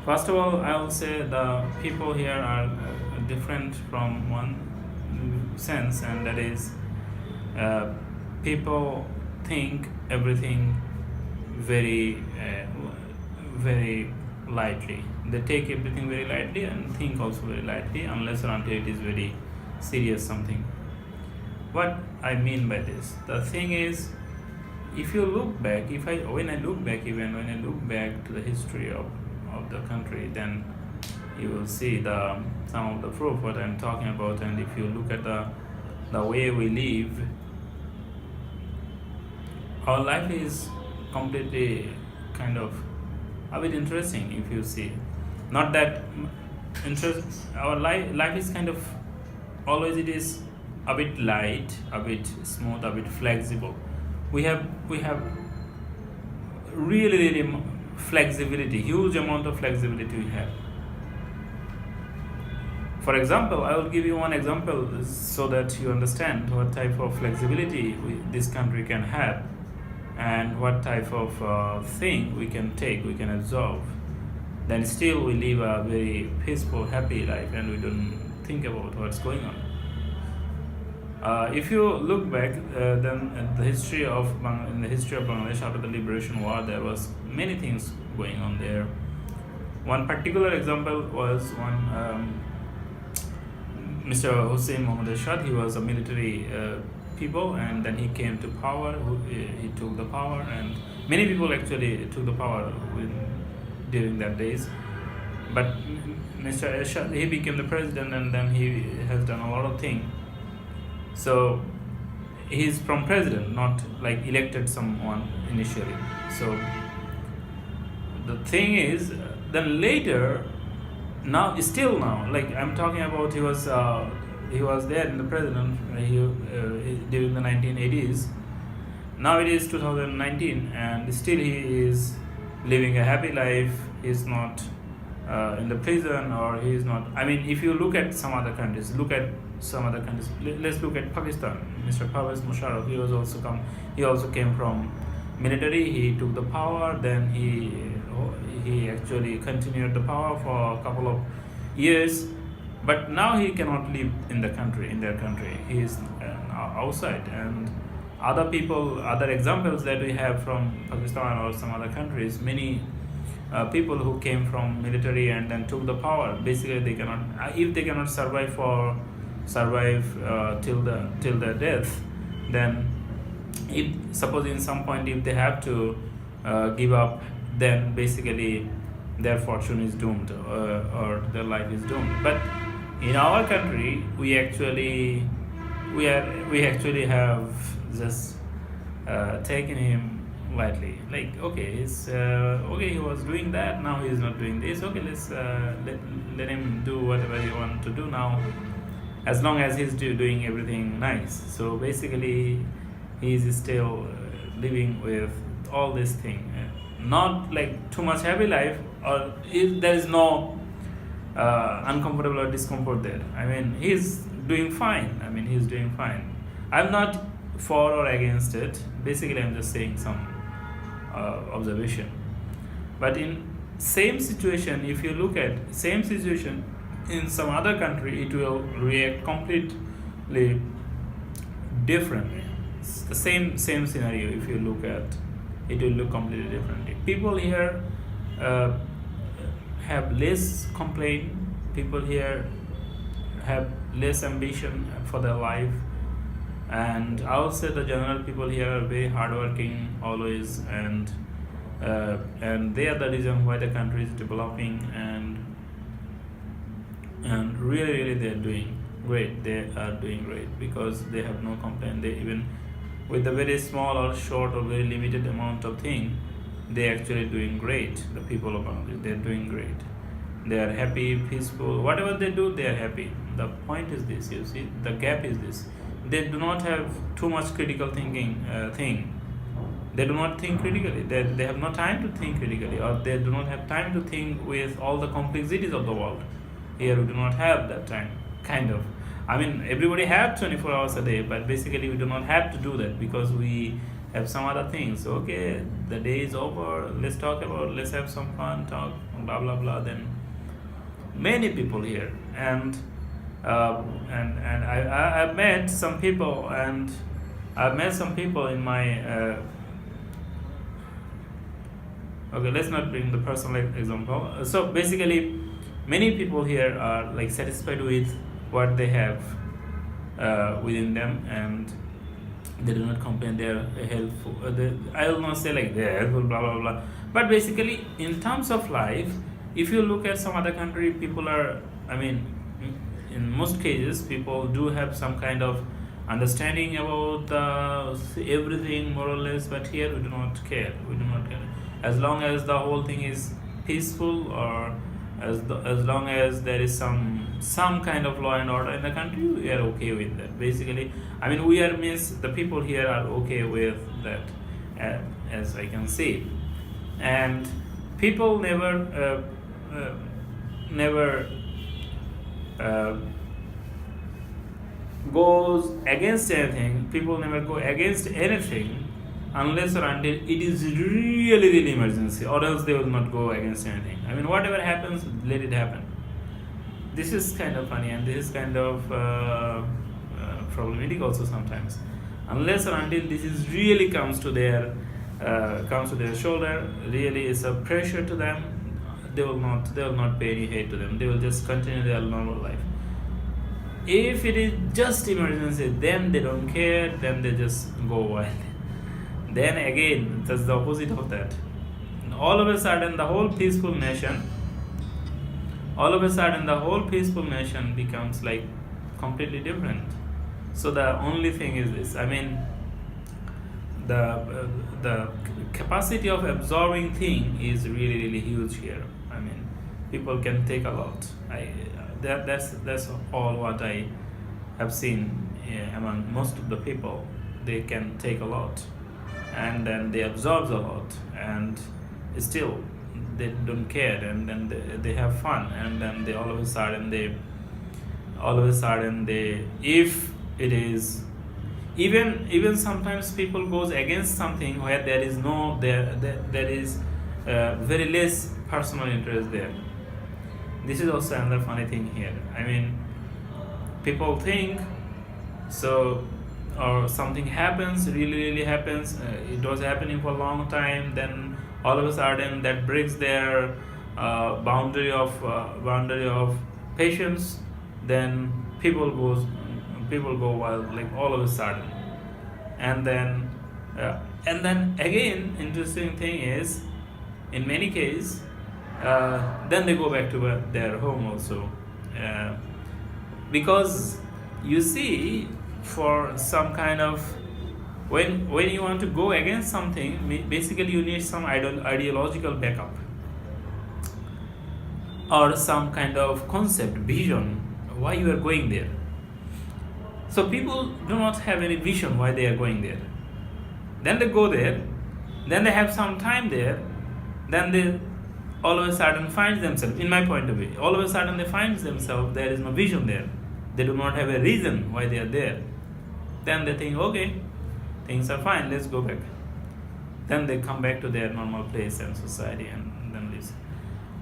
First of all, I will say the people here are different from one sense, and that is uh, people think everything very lightly. They take everything very lightly and think also very lightly, unless or until it is very serious something. What I mean by this, the thing is, if you look back, if I when I look back, even when I look back to the history of the country, then you will see the some of the proof what I'm talking about. And if you look at the way we live, our life is completely kind of a bit interesting if you see. Not that interest. Our life is kind of always it is a bit light, a bit smooth, a bit flexible. We have really flexibility, huge amount of flexibility we have. For example, I will give you one example so that you understand what type of flexibility this country can have, and what type of thing we can take, we can absorb. Then still we live a very peaceful, happy life, and we don't think about what's going on. If you look back, then in the history of Bangladesh after the liberation war, there was many things going on there. One particular example was one Mr. Hussein Mohammad Ershad. He was a military people, and then he came to power. He took the power, and many people actually took the power during that days. But Mr. Ershad, he became the president, and then he has done a lot of things. So he's from president, not like elected someone initially. So the thing is, then later, now, like I'm talking about, he was there in the president during the 1980s. Now it is 2019, and still he is living a happy life. He's not in the prison, or he is not. I mean, if you look at some other countries, let's look at Pakistan. Mr. Pervez Musharraf, he also came from military. He took the power, then he actually continued the power for a couple of years, but now he cannot live in their country. He is outside. And other examples that we have from Pakistan or some other countries, many people who came from military and then took the power, basically they cannot, if they cannot survive till their death, then if suppose in some point if they have to give up, then basically their fortune is doomed, or their life is doomed. But in our country, we actually have just taken him lightly. Like, okay, he was doing that, now he is not doing this. Okay, let's let him do whatever he wants to do now, as long as he's doing everything nice. So basically, he is still living with all this thing, not like too much happy life, or if there is no uncomfortable or discomfort there. I mean, he's doing fine. I'm not for or against it. Basically, I'm just saying some observation. But in same situation, if you look at same situation in some other country, it will react completely differently. It's the same scenario. If you look at it, will look completely differently. People here have less complaint. People here have less ambition for their life, and I would say the general people here are very hardworking always, and they are the reason why the country is developing, and really they are doing great. They are doing great because they have no complaint. They even with a very small or short or very limited amount of thing, they are actually doing great. The people of Bangladesh, they are doing great. They are happy, peaceful. Whatever they do, they are happy. The point is this, you see, the gap is this. They do not have too much critical thinking thing. They do not think critically. They have no time to think critically, or they do not have time to think with all the complexities of the world. Here we do not have that time, kind of. I mean, everybody have 24 hours a day, but basically we do not have to do that because we have some other things. Okay, the day is over, let's have some fun, talk, blah blah blah. Then many people here, and I've met some people, and I've met some people in my okay, let's not bring the personal example. So basically, many people here are like satisfied with what they have within them, and they do not complain. They are helpful. I will not say like they are helpful, blah blah blah. But basically, in terms of life, if you look at some other country, people are. I mean, in most cases, people do have some kind of understanding about everything more or less. But here, we do not care. We do not care. As long as the whole thing is peaceful, or as long as there is some kind of law and order in the country, we are okay with that. Basically, I mean, we are means the people here are okay with that, as I can see, and people never goes against anything. People never go against anything unless or until it is really emergency, or else they will not go against anything. I mean, whatever happens, let it happen. This is kind of funny, and this is kind of problematic also sometimes. Unless or until this is really comes to their shoulder, really is a pressure to them, they will not pay any hate to them. They will just continue their normal life. If it is just emergency, then they don't care, then they just go wild. Then again, that's the opposite of that. All of a sudden, the whole peaceful nation becomes like completely different. So the only thing is this. I mean, the capacity of absorbing thing is really huge here. I mean, people can take a lot. That's all what I have seen among most of the people. They can take a lot, and then they absorb a lot, and still they don't care, and then they have fun, and then all of a sudden they, if it is even sometimes people goes against something where there is very less personal interest there. This is also another funny thing here. I mean, people think so, or something happens, really happens, it was happening for a long time, then all of a sudden that breaks their boundary of patience, then people go wild, like all of a sudden. And then again, interesting thing is, in many cases, then they go back to their home also, because you see, for some kind of, when you want to go against something, basically you need some ideological backup, or some kind of concept, vision, why you are going there. So people do not have any vision why they are going there. Then they go there, then they have some time there, then they all of a sudden find themselves, in my point of view, all of a sudden they find themselves, there is no vision there. They do not have a reason why they are there. Then they think, okay, things are fine, let's go back. Then they come back to their normal place and society, and then leave.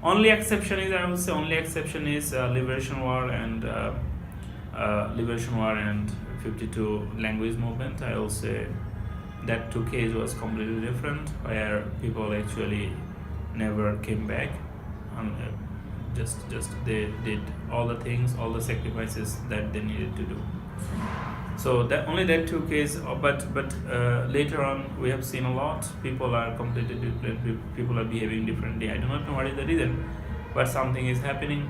Only exception is, I would say, Liberation War and 52 language movement. I will say that two case was completely different, where people actually never came back, and just they did all the things, all the sacrifices that they needed to do. So that only that two cases, but later on we have seen a lot. People are completely different. People are behaving differently. I do not know what is the reason, but something is happening.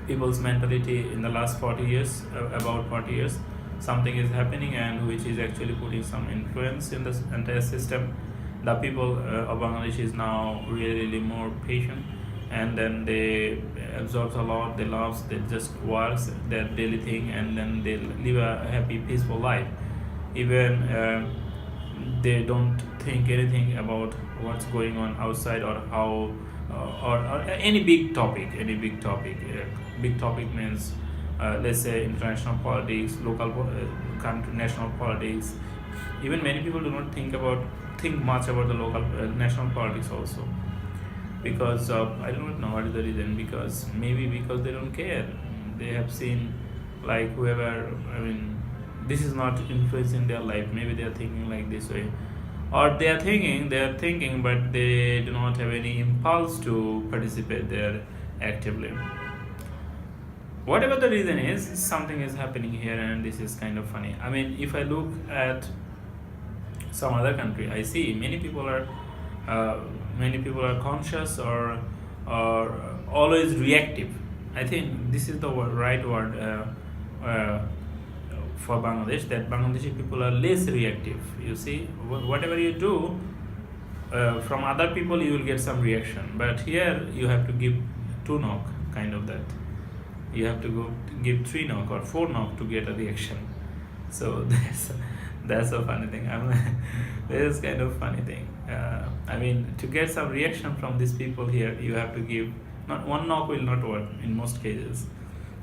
People's mentality in the last 40 years, about 40 years, something is happening, and which is actually putting some influence in this entire system. The people of Bangladesh is now really more patient, and then they absorb a lot, they love, they just work their daily thing, and then they live a happy, peaceful life. Even they don't think anything about what's going on outside, or how, or any big topic. Big topic means, let's say, international politics, local country, national politics, Even many people do not think much about the local national politics also, because I do not know what is the reason. Because maybe because they don't care. They have seen like whoever. I mean, this is not influencing their life. Maybe they are thinking like this way, or they are thinking, but they do not have any impulse to participate there actively. Whatever the reason is, something is happening here, and this is kind of funny. I mean, if I look at some other country, I see uh, many people are conscious or always reactive. I think this is the right word uh, for Bangladesh. That Bangladeshi people are less reactive. You see, whatever you do from other people, you will get some reaction. But here, you have to give two knock, kind of that. You have to go give three knock or four knock to get a reaction. So that's a funny thing. This is kind of funny thing. I mean, to get some reaction from these people here, you have to give, not one knock will not work in most cases.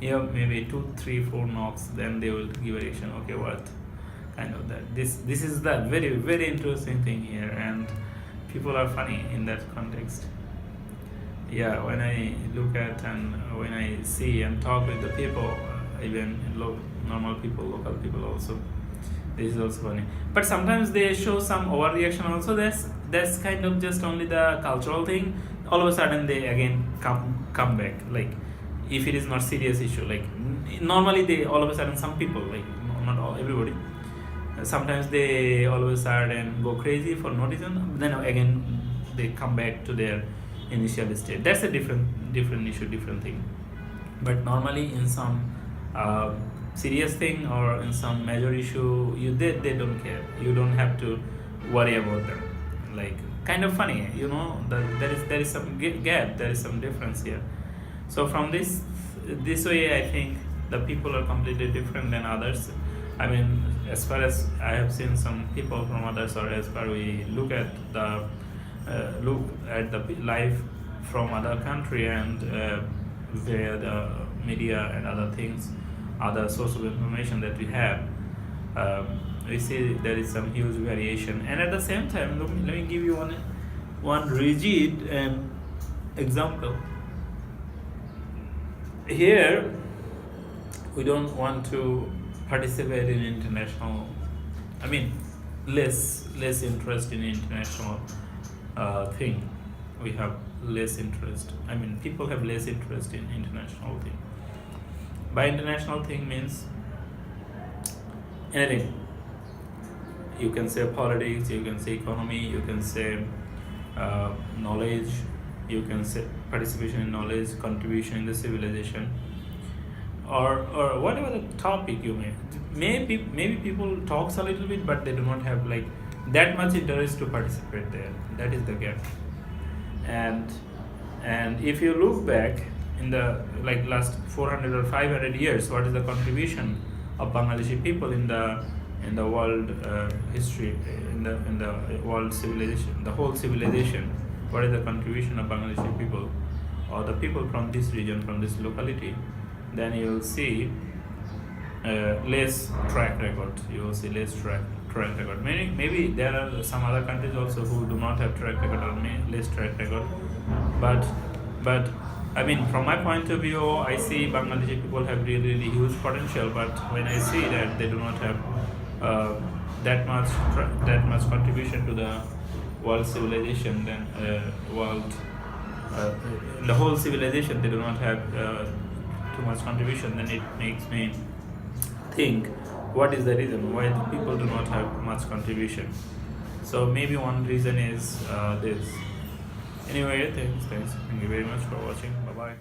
You have maybe 2, 3, 4 knocks, then they will give a reaction. Okay, what? Kind of that. This is the very very interesting thing here, and people are funny in that context. Yeah, when I look at and when I see and talk with the people, even normal people, local people also, this is also funny. But sometimes they show some overreaction also. That's kind of just only the cultural thing. All of a sudden they again come back. Like if it is not serious issue, like normally they all of a sudden some people, like not all everybody, sometimes they all of a sudden go crazy for no reason. Then again they come back to their initial state. That's a different issue, different thing. But normally in some serious thing or in some major issue, they don't care. You don't have to worry about them. Like kind of funny, there is some gap, there is some difference here. So from this way, I think the people are completely different than others. I mean, as far as I have seen some people from others, or as far we look at the life from other country, and where the media and other things, other source of information that we have, we see there is some huge variation. And at the same time, let me give you one rigid example. Here, we don't want to participate in international. I mean, less interest in international thing. We have less interest. I mean, people have less interest in international thing. By international thing means anything. You can say politics, you can say economy, you can say knowledge, you can say participation in knowledge, contribution in the civilization, or whatever the topic you may. Maybe people talks a little bit, but they do not have like that much interest to participate there. That is the gap. And if you look back in the like last 400 or 500 years, what is the contribution of Bangladeshi people in the world history, in the world civilization, the whole civilization? What is the contribution of Bangladeshi people or the people from this region, from this locality? Then you will see less track record. You will see less track record. Maybe there are some other countries also who do not have track record or less track record. But I mean, from my point of view, I see Bangladeshi people have really huge potential. But when I see that they do not have that much contribution to the world civilization, then the whole civilization, they do not have too much contribution, then it makes me think, what is the reason why the people do not have much contribution? So maybe one reason is this. Anyway, thank you very much for watching. Bye bye.